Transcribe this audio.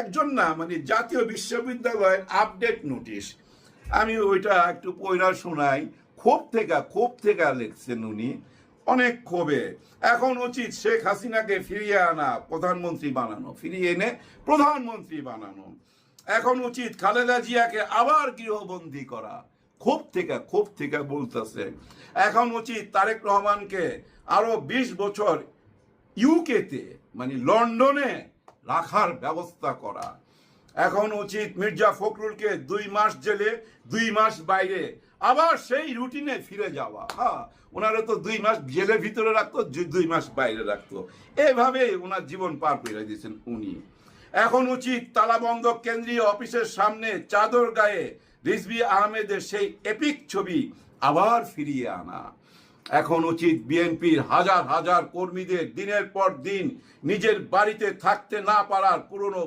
একজন না মানে জাতীয় বিশ্ববিদ্যালয়ের আপডেট নোটিশ, আমি ওইটা একটু পয়লা শোনাই। ক্ষোভ থেকে লিখছেন উনি, অনেক ক্ষোভে। এখন উচিত শেখ হাসিনাকে ফিরিয়ে আনা, প্রধানমন্ত্রী বানানো, ফিরিয়ে এনে প্রধানমন্ত্রী বানানো। এখন উচিত খালেদা জিয়াকে আবার গৃহবন্দী করা। ক্ষোভ থেকে বলতেছে। এখন উচিত তারেক রহমানকে আরো 20 বছর ইউকেতে মানে লন্ডনে রাখার ব্যবস্থা করা। এখন উচিত মির্জা ফখরুলকে 2 মাস জেলে 2 মাস বাইরে, আবার সেই রুটিনে ফিরে যাওয়া। হ্যাঁ, ওনারা তো 2 মাস জেলের ভিতরে রাখতো, 2 মাস বাইরে রাখতো, এভাবে ওনার জীবন পার করে দিয়েছেন উনি। এখন উচিত তালাবন্ধ কেন্দ্রীয় অফিসের সামনে চাদর গায়ে রিজভী আহমেদের সেই এপিক ছবি আবার ফিরিয়ে আনা। এখন উচিত বিএনপির হাজার হাজার কর্মীদের দিনের পর দিন নিজের বাড়িতে থাকতে না পারার পুরনো